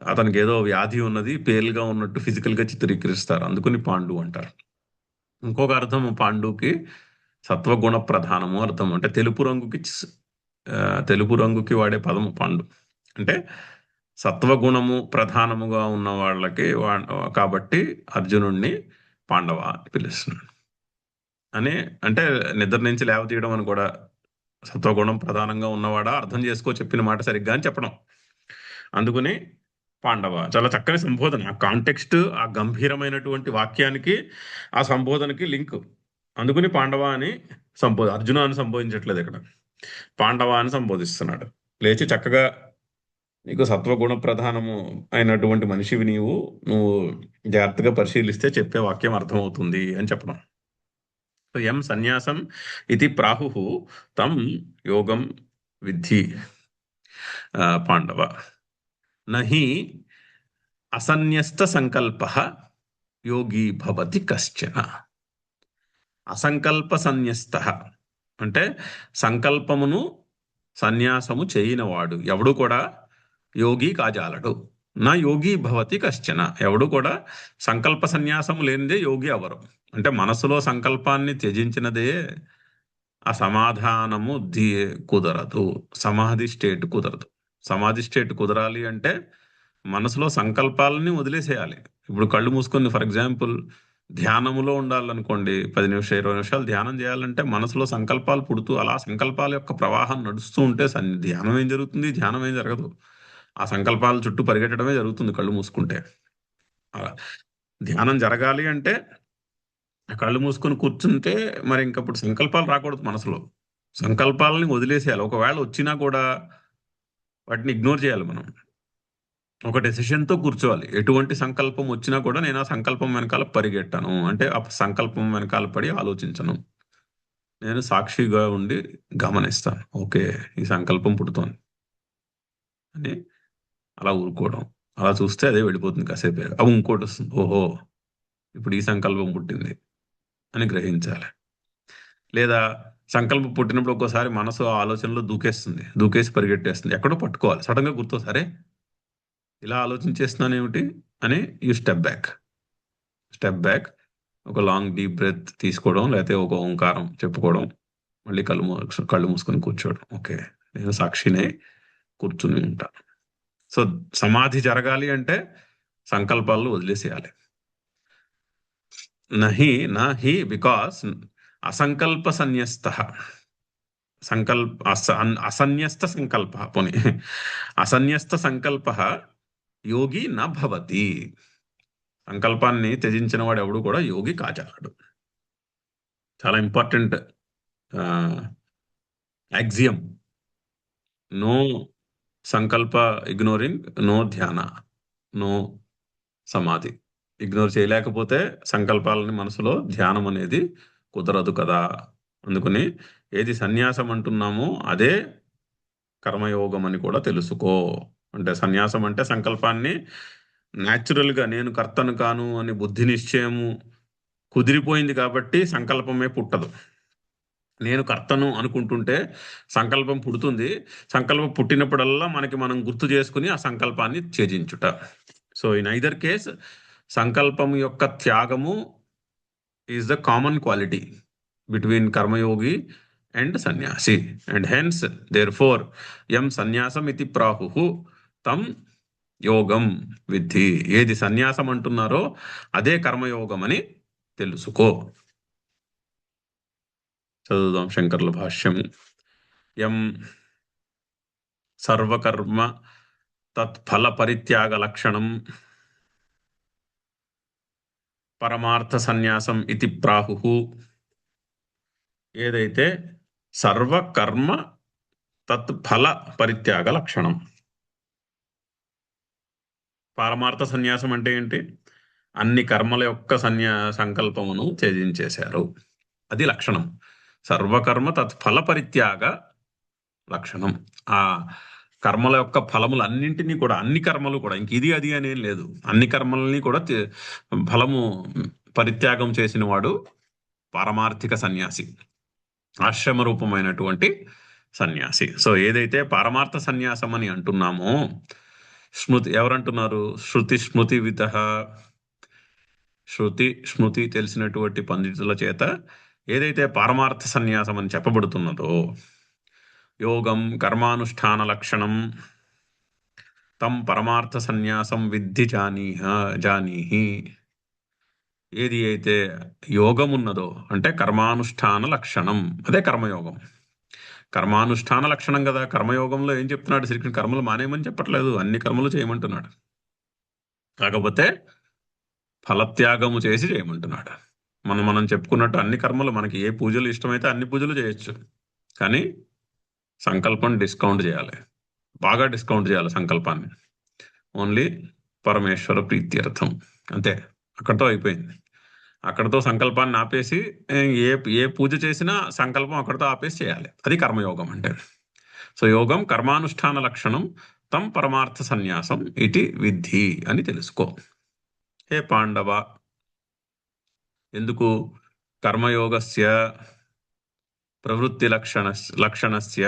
అతనికి ఏదో వ్యాధి ఉన్నది, పేలుగా ఉన్నట్టు ఫిజికల్ గా చిత్రీకరిస్తారు. అందుకని పాండు అంటారు. ఇంకొక అర్థం పాండుకి సత్వగుణ ప్రధానము అర్థం. అంటే తెలుపు రంగుకి వాడే పదము పాండు. అంటే సత్వగుణము ప్రధానముగా ఉన్న వాళ్ళకి కాబట్టి అర్జునుడిని పాండవ అని పిలుస్తున్నాడు. అని అంటే నిద్ర నుంచి లేవ తీయడం అని కూడా, సత్వగుణం ప్రధానంగా ఉన్నవాడా అర్థం చేసుకో చెప్పిన మాట సరిగ్గా అని చెప్పడం. అందుకని పాండవ చాలా చక్కని సంబోధన. ఆ కాంటెక్స్ట్, ఆ గంభీరమైనటువంటి వాక్యానికి ఆ సంబోధనకి లింక్. అందుకని పాండవ అని అర్జున అని సంబోధించట్లేదు ఇక్కడ, పాండవ అని సంబోధిస్తున్నాడు. లేచి చక్కగా నీకు సత్వగుణ ప్రధానము అయినటువంటి మనిషివి నువ్వు జాగ్రత్తగా పరిశీలిస్తే చెప్పే వాక్యం అర్థమవుతుంది అని చెప్పడం. యం సన్యాసం ఇది ప్రాహు తం యోగం విద్ధి పాండవ. నహి అసన్యస్త సంకల్ప యోగి భవతి కశ్చన. అసంకల్ప సన్యస్త అంటే సంకల్పమును సన్యాసము చేయనివాడు ఎవడు కూడా యోగి కాజాలడు. నా యోగి భవతి కశ్చన. ఎవడు కూడా సంకల్ప సన్యాసము లేనిదే యోగి అవరు. అంటే మనసులో సంకల్పాన్ని త్యజించినదే ఆ సమాధానము కుదరదు. సమాధి స్టేట్ కుదరదు. సమాధి స్టేట్ కుదరాలి అంటే మనసులో సంకల్పాలని వదిలేసేయాలి. ఇప్పుడు కళ్ళు మూసుకొని ఫర్ ఎగ్జాంపుల్ ధ్యానములో ఉండాలనుకోండి, 10 నిమిషాలు 20 నిమిషాలు ధ్యానం చేయాలంటే మనసులో సంకల్పాలు పుడుతూ అలా సంకల్పాల యొక్క ప్రవాహం నడుస్తూ ఉంటే ధ్యానం ఏం జరుగుతుంది? ధ్యానం ఏం జరగదు. ఆ సంకల్పాల చుట్టూ పరిగెట్టడమే జరుగుతుంది కళ్ళు మూసుకుంటే. ధ్యానం జరగాలి అంటే కళ్ళు మూసుకొని కూర్చుంటే మరి ఇంకప్పుడు సంకల్పాలు రాకూడదు మనసులో. సంకల్పాలని వదిలేసేయాలి. ఒకవేళ వచ్చినా కూడా వాటిని ఇగ్నోర్ చేయాలి మనం. ఒక డెసిషన్తో కూర్చోవాలి. ఎటువంటి సంకల్పం వచ్చినా కూడా నేను ఆ సంకల్పం వెనకాల పరిగెట్టాను, అంటే ఆ సంకల్పం వెనకాల పడి ఆలోచించను. నేను సాక్షిగా ఉండి గమనిస్తాను. ఓకే, ఈ సంకల్పం పుడుతోంది అని అలా ఊరుకోవడం. అలా చూస్తే అదే వెళ్ళిపోతుంది. కాసేపు అవి ఇంకోటి వస్తుంది. ఓహో, ఇప్పుడు ఈ సంకల్పం పుట్టింది అని గ్రహించాలి. లేదా సంకల్పం పుట్టినప్పుడు ఒక్కోసారి మనసు ఆలోచనలో దూకేసి పరిగెట్టేస్తుంది. ఎక్కడో పట్టుకోవాలి. సడన్ గా గుర్తు, సరే ఇలా ఆలోచించేస్తున్నాను ఏమిటి అని స్టెప్ బ్యాక్, ఒక లాంగ్ డీప్ బ్రెత్ తీసుకోవడం, లేకపోతే ఒక ఓంకారం చెప్పుకోవడం, మళ్ళీ కళ్ళు మూసుకొని కూర్చోవడం. ఓకే, నేను సాక్షినే కూర్చుని ఉంటాను. సో సమాధి జరగాలి అంటే సంకల్పాలను వదిలేసేయాలి. నహి బికాస్ అసంకల్ప సన్యస్త అసన్యస్త సంకల్ప పోనీ అసన్యస్త సంకల్ప యోగి నా భవతి. సంకల్పాన్ని త్యజించిన వాడు ఎవడు కూడా యోగి కాజాలడు. చాలా ఇంపార్టెంట్ యాక్సియం. నో సంకల్ప ఇగ్నోరింగ్, నో ధ్యాన, నో సమాధి. ఇగ్నోర్ చేయలేకపోతే సంకల్పాలని మనసులో ధ్యానం అనేది కుదరదు కదా. అందుకని ఏది సన్యాసం అంటున్నామో అదే కర్మయోగం అని కూడా తెలుసుకో. అంటే సన్యాసం అంటే సంకల్పాన్ని న్యాచురల్గా నేను కర్తను కాను అని బుద్ధి నిశ్చయము కుదిరిపోయింది కాబట్టి సంకల్పమే పుట్టదు. నేను కర్తను అనుకుంటుంటే సంకల్పం పుడుతుంది. సంకల్పం పుట్టినప్పుడల్లా మనం గుర్తు చేసుకుని ఆ సంకల్పాన్ని త్యజించుట. సో ఇన్ ఐదర్ కేస్ సంకల్పం యొక్క త్యాగము is the common quality between Karmayogi and సన్యాసి. అండ్ హెన్స్ దేర్ ఫోర్ యం సన్యాసం ఇది ప్రాహు తం యోగం విద్ధి. ఏది సన్యాసం అంటున్నారో అదే కర్మయోగం అని తెలుసుకో. చదువుదాం శంకర్ల భాష్యము. యం సర్వకర్మ తత్ఫల పరిత్యాగ లక్షణం పరమార్థ సన్యాసం ఇది ప్రాహు. ఏదైతే సర్వకర్మ తత్ఫల పరిత్యాగ లక్షణం. పారమార్థ సన్యాసం అంటే ఏంటి? అన్ని కర్మల యొక్క సంకల్పమును త్యజించేశారు, అది లక్షణం. సర్వకర్మ తత్ఫల పరిత్యాగ లక్షణం. ఆ కర్మల యొక్క ఫలములు అన్నింటినీ కూడా, అన్ని కర్మలు కూడా, ఇంక ఇది అది అనేం లేదు, అన్ని కర్మలని కూడా ఫలము పరిత్యాగం చేసిన వాడు పారమార్థిక సన్యాసి, ఆశ్రమ రూపమైనటువంటి సన్యాసి. సో ఏదైతే పారమార్థ సన్యాసం అని అంటున్నామో, స్మృతి ఎవరంటున్నారు? శృతి స్మృతి విత. శృతి స్మృతి తెలిసినటువంటి పండితుల చేత ఏదైతే పారమార్థ సన్యాసం అని చెప్పబడుతున్నదో, యోగం కర్మానుష్ఠాన లక్షణం తం పరమార్థ సన్యాసం విద్ధి జానీహి. ఏది అయితే యోగం ఉన్నదో అంటే కర్మానుష్ఠాన లక్షణం, అదే కర్మయోగం. కర్మానుష్ఠాన లక్షణం కదా. కర్మయోగంలో ఏం చెప్తున్నాడు శ్రీకృష్ణుడు? కర్మలు మానేయమని చెప్పట్లేదు, అన్ని కర్మలు చేయమంటున్నాడు. కాకపోతే ఫలత్యాగము చేసి చేయమంటున్నాడు. మనం చెప్పుకున్నట్టు అన్ని కర్మలు, మనకి ఏ పూజలు ఇష్టమైతే అన్ని పూజలు చేయొచ్చు, కానీ సంకల్పం డిస్కౌంట్ చేయాలి, బాగా డిస్కౌంట్ చేయాలి సంకల్పాన్ని. ఓన్లీ పరమేశ్వర ప్రీత్యర్థం, అంతే. అక్కడితో అయిపోయింది. అక్కడితో సంకల్పాన్ని ఆపేసి ఏ ఏ పూజ చేసినా సంకల్పం అక్కడితో ఆపేసి చేయాలి, అది కర్మయోగం అంటే. సో యోగం కర్మానుష్ఠాన లక్షణం తం పరమార్థ సన్యాసం ఇటి విద్ధి అని తెలుసుకో. హే పాండవ, ఎందుకు కర్మయోగస్య ప్రవృత్తి లక్షణస్య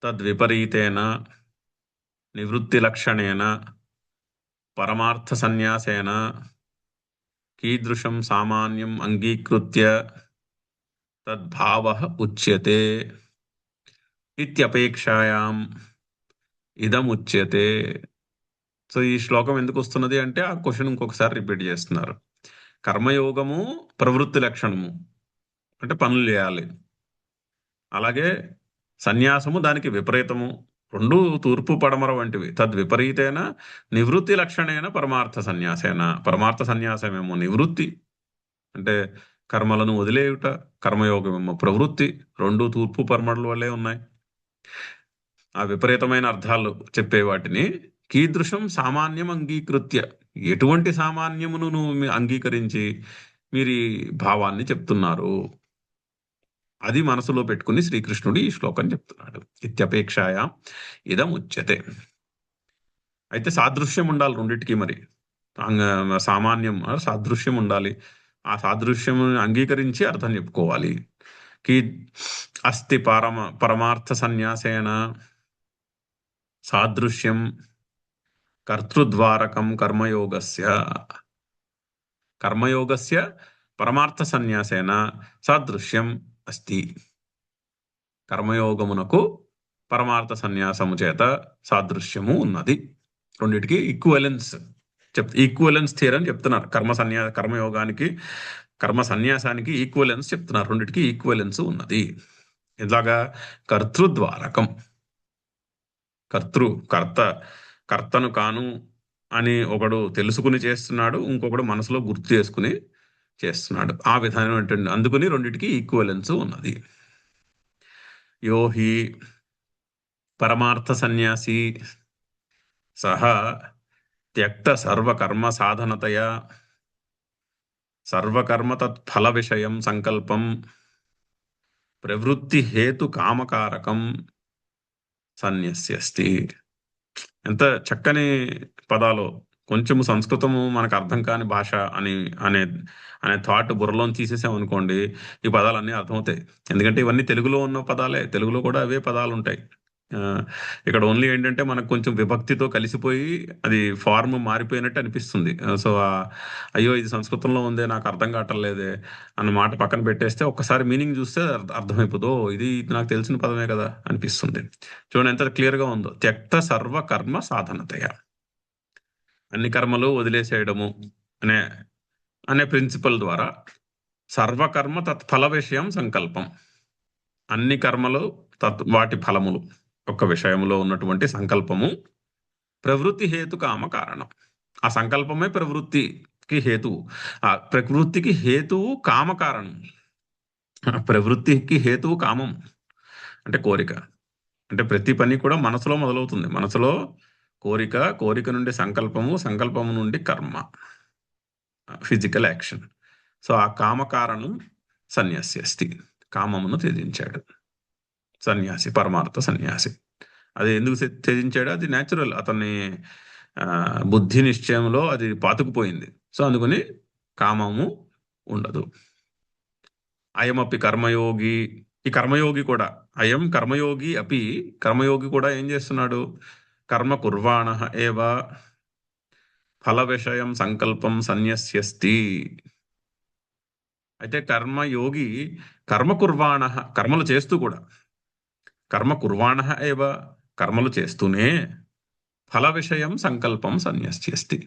తద్విపరీతేన నివృత్తి లక్షణేన పరమార్థ సన్యాసేన కీదృశం సామాన్యం అంగీకృత్య తద్భావః ఉచ్యతే ఇత్యపేక్షాయాం ఇదముచ్యతే. సో ఈ శ్లోకం ఎందుకు వస్తున్నది అంటే ఆ క్వశ్చన్ ఇంకొకసారి రిపీట్ చేస్తున్నారు. కర్మయోగము ప్రవృత్తి లక్షణము అంటే పనులు చేయాలి, అలాగే సన్యాసము దానికి విపరీతము, రెండు తూర్పు పడమర వంటివి. తద్విపరీతేన నివృత్తి లక్షణేన పరమార్థ సన్యాసేన. పరమార్థ సన్యాసమేమో నివృత్తి అంటే కర్మలను వదిలేయుట, కర్మయోగమేమో ప్రవృత్తి, రెండు తూర్పు పడమరల వల్లే ఉన్నాయి. ఆ విపరీతమైన అర్థాలు చెప్పే వాటిని కీదృశం సామాన్యం అంగీకృత్య, ఎటువంటి సామాన్యమును నువ్వు అంగీకరించి మీరు ఈ భావాన్ని చెప్తున్నారు, అది మనసులో పెట్టుకుని శ్రీకృష్ణుడు ఈ శ్లోకం చెప్తున్నాడు. ఇత్యపేక్షాయ ఇదం ఉచ్యతే. అయితే సాదృశ్యం ఉండాలి రెండింటికి. మరి సామాన్యం సాదృశ్యం ఉండాలి, ఆ సాదృశ్యం అంగీకరించి అర్థం చెప్పుకోవాలి. కీ అస్తి పరమార్థ సన్యాసేన సాదృశ్యం కర్తృద్వారకం కర్మయోగస్య పరమార్థ సన్యాసేన సాదృశ్యం అస్తి. కర్మయోగమునకు పరమార్థ సన్యాసము చేత సాదృశ్యము ఉన్నది. రెండింటికి ఈక్వలెన్స్ థియరీ చెప్తున్నారు. కర్మయోగానికి కర్మ సన్యాసానికి ఈక్వలెన్స్ చెప్తున్నారు. రెండింటికి ఈక్వలెన్స్ ఉన్నది. ఇలాగా కర్తృద్వారకం, కర్తను కాను అని ఒకడు తెలుసుకుని చేస్తున్నాడు, ఇంకొకడు మనసులో గుర్తు చేసుకుని చేస్తున్నాడు. ఆ విధానం ఏంటండి, అందుకని రెండింటికి ఈక్వలెన్స్ ఉన్నది. యోహి పరమార్థ సన్యాసి సహ త్యక్త సర్వకర్మ సాధనతయా సర్వకర్మ తత్ఫల విషయం సంకల్పం ప్రవృత్తి హేతు కామకారకం సన్యస్యస్తి. ఎంత చక్కని పదాలు. కొంచెము సంస్కృతము మనకు అర్థం కాని భాష అనే థాట్ బుర్రలోని తీసేసామనుకోండి, ఈ పదాలన్నీ అర్థమవుతాయి. ఎందుకంటే ఇవన్నీ తెలుగులో ఉన్న పదాలే, తెలుగులో కూడా అవే పదాలు ఉంటాయి. ఇక్కడ ఓన్లీ ఏంటంటే మనకు కొంచెం విభక్తితో కలిసిపోయి అది ఫార్మ్ మారిపోయినట్టు అనిపిస్తుంది. సో అయ్యో ఇది సంస్కృతంలో ఉందే, నాకు అర్థం కావట్లేదే అన్న మాట పక్కన పెట్టేస్తే ఒక్కసారి మీనింగ్ చూస్తే అర్థమైపోదో, ఇది నాకు తెలిసిన పదమే కదా అనిపిస్తుంది. చూడండి ఎంత క్లియర్గా ఉందో. త్యక్త సర్వకర్మ సాధనతయ, అన్ని కర్మలు వదిలేసేయడము అనే ప్రిన్సిపల్ ద్వారా సర్వకర్మ తత్ఫల విషయం సంకల్పం, అన్ని కర్మలు వాటి ఫలములు ఒక విషయంలో ఉన్నటువంటి సంకల్పము ప్రవృత్తి హేతు కామ కారణం. ఆ సంకల్పమే ప్రవృత్తికి కి హేతువు. ఆ ప్రవృత్తికి హేతువు కామకారణం. ప్రవృత్తికి హేతువు కామం అంటే కోరిక. అంటే ప్రతి పని కూడా మనసులో మొదలవుతుంది. మనసులో కోరిక, కోరిక నుండి సంకల్పము, సంకల్పము నుండి కర్మ, ఫిజికల్ యాక్షన్. సో ఆ కామకారణం సన్యాసి అస్తి. కామమును త్యజించాడు సన్యాసి, పరమార్థ సన్యాసి. అది ఎందుకు త్యజించాడు? అది న్యాచురల్. అతన్ని బుద్ధి నిశ్చయంలో అది పాతుకుపోయింది. సో అందుకని కామము ఉండదు. అయమపి కర్మయోగి. ఈ కర్మయోగి కూడా, అయం కర్మయోగి అపి, కర్మయోగి కూడా ఏం చేస్తున్నాడు? కర్మ కుర్వాణ ఏవ ఫల విషయం సంకల్పం సన్యస్యస్తి. అయితే కర్మయోగి కర్మ కుర్వాణ, కర్మలు చేస్తూ కూడా, కర్మ కుర్వాణ ఏవ కర్మలు చేస్తూనే ఫల విషయం సంకల్పం సన్యస్యస్తి.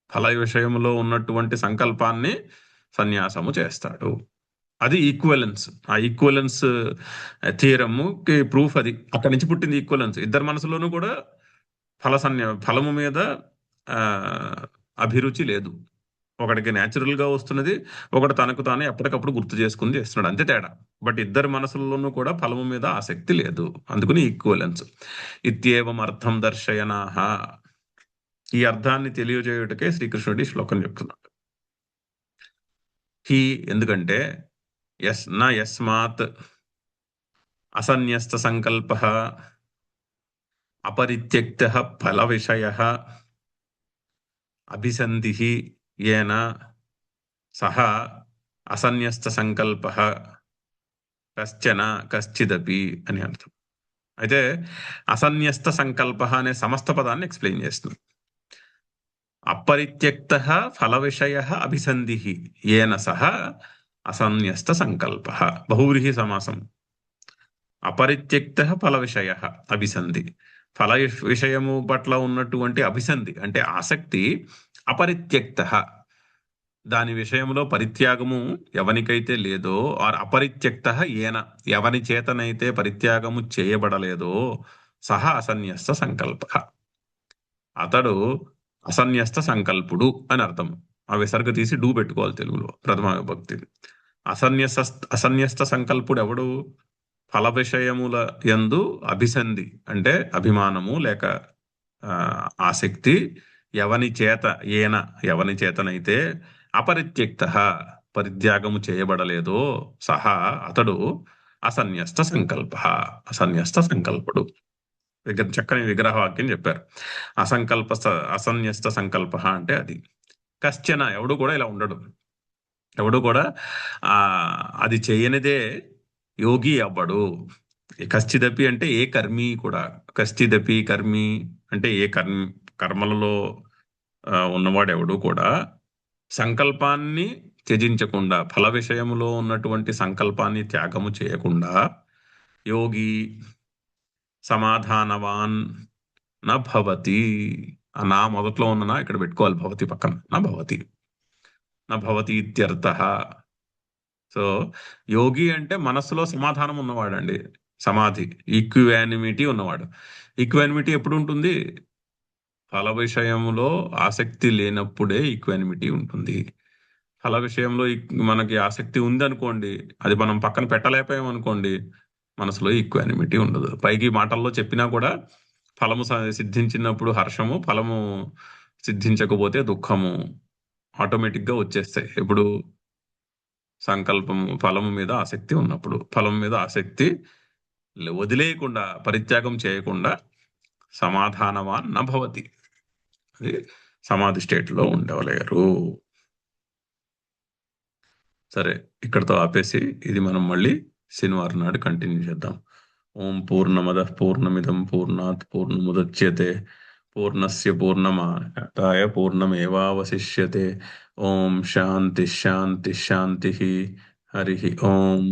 ఫల విషయంలో ఉన్నటువంటి సంకల్పాన్ని సన్యాసము చేస్తాడు. అది ఈక్వలెన్స్. ఆ ఈక్వలెన్స్ థియరమ్కి ప్రూఫ్ అది. అక్కడి నుంచి పుట్టింది ఈక్వలెన్స్. ఇద్దరి మనసులోనూ కూడా ఫలము మీద అభిరుచి లేదు. ఒకడికి న్యాచురల్గా వస్తున్నది, ఒకటి తనకు తానే ఎప్పటికప్పుడు గుర్తు చేసుకుని చేస్తున్నాడు, అంతే తేడా. బట్ ఇద్దరి మనసుల్లోనూ కూడా ఫలము మీద ఆసక్తి లేదు. అందుకని ఈక్వలెన్స్. ఇత్యేవం అర్థం దర్శయనాహ. ఈ అర్థాన్ని తెలియజేయుటకే శ్రీకృష్ణుడి శ్లోకం చెప్తున్నాడు. హి ఎందుకంటే యస్మాత్ అసన్యస్త సంకల్ప అపరిత్యక్త ఫల విషయ అభిసంధి ఏన సహ అసన్యస్త సంకల్ప కశ్చన కశ్చిదపి అని అర్థం. అయితే అసన్యస్త సంకల్ప అనే సమస్త పదాన్ని ఎక్స్ప్లెయిన్ చేస్తుంది. అపరిత్యక్త ఫల విషయ అభిసంధి ఏన సహ అసన్యస్త సంకల్ప. బహువ్రీహి సమాసం. అపరిత్యక్త ఫల విషయ అభిసంధి. ఫల విషయము పట్ల ఉన్నటువంటి అభిసంధి అంటే ఆసక్తి. అపరిత్యక్త దాని విషయంలో పరిత్యాగము ఎవనికైతే లేదో, ఆర్ అపరిత్యక్త ఏన ఎవని చేతనైతే పరిత్యాగము చేయబడలేదో సహ అసన్యస్త సంకల్ప, అతడు అసన్యస్త సంకల్పుడు అని అర్థం. ఆ విసర్గ తీసి డూ పెట్టుకోవాలి తెలుగులో ప్రథమ విభక్తి. అసన్యస్త సంకల్పుడు ఎవడు? ఫల విషయముల యందు అభిసంధి అంటే అభిమానము లేక ఆసక్తి ఎవని చేత, ఏన ఎవని చేతనైతే అపరిత్యక్త పరిత్యాగము చేయబడలేదో సహా అతడు అసన్యస్త సంకల్ప, అసన్యస్త సంకల్పుడు. చక్కని విగ్రహవాక్యం చెప్పారు. అసన్యస్త సంకల్ప అంటే అది. కశ్చన ఎవడు కూడా ఇలా ఉండడు. ఎవడు కూడా అది చేయనిదే యోగి అవ్వడు. కశ్చిదపి అంటే ఏ కర్మి కూడా. కశ్చిదపి కర్మి అంటే ఏ కర్మలలో ఉన్నవాడు ఎవడు కూడా సంకల్పాన్ని త్యజించకుండా, ఫల విషయములో ఉన్నటువంటి సంకల్పాన్ని త్యాగము చేయకుండా యోగి సమాధానవాన్ నా భవతి. నా మొదట్లో ఉన్న ఇక్కడ పెట్టుకోవాలి, భవతి పక్కన. నా భవతి, నా భవతి ఇత్యర్థ. సో యోగి అంటే మనస్సులో సమాధానం ఉన్నవాడండి. సమాధి, ఈక్వానిమిటీ ఉన్నవాడు. ఈక్వానిమిటీ ఎప్పుడు ఉంటుంది? ఫల విషయంలో ఆసక్తి లేనప్పుడే ఈక్వానిమిటీ ఉంటుంది. ఫల విషయంలో మనకి ఆసక్తి ఉంది అనుకోండి, అది మనం పక్కన పెట్టలేకపోయాం అనుకోండి, మనసులో ఈక్వానిమిటీ ఉండదు. పైకి మాటల్లో చెప్పినా కూడా ఫలము సిద్ధించినప్పుడు హర్షము, ఫలము సిద్ధించకపోతే దుఃఖము ఆటోమేటిక్గా వచ్చేస్తాయి. ఇప్పుడు సంకల్పము, ఫలము మీద ఆసక్తి ఉన్నప్పుడు, ఫలం మీద ఆసక్తి వదిలేయకుండా, పరిత్యాగం చేయకుండా సమాధానవాన్ నా భవతి, అది సమాధి స్టేట్లో ఉండవలేరు. సరే, ఇక్కడతో ఆపేసి ఇది మనం మళ్ళీ శనివారం నాడు కంటిన్యూ చేద్దాం. ఓం పూర్ణమదః పూర్ణమిదం పూర్ణాత్ పూర్ణముదచ్యతే పూర్ణస్య పూర్ణమాదాయ పూర్ణమేవావశిష్యతే. ఓం శాంతి శాంతి శాంతి. హరి ఓం.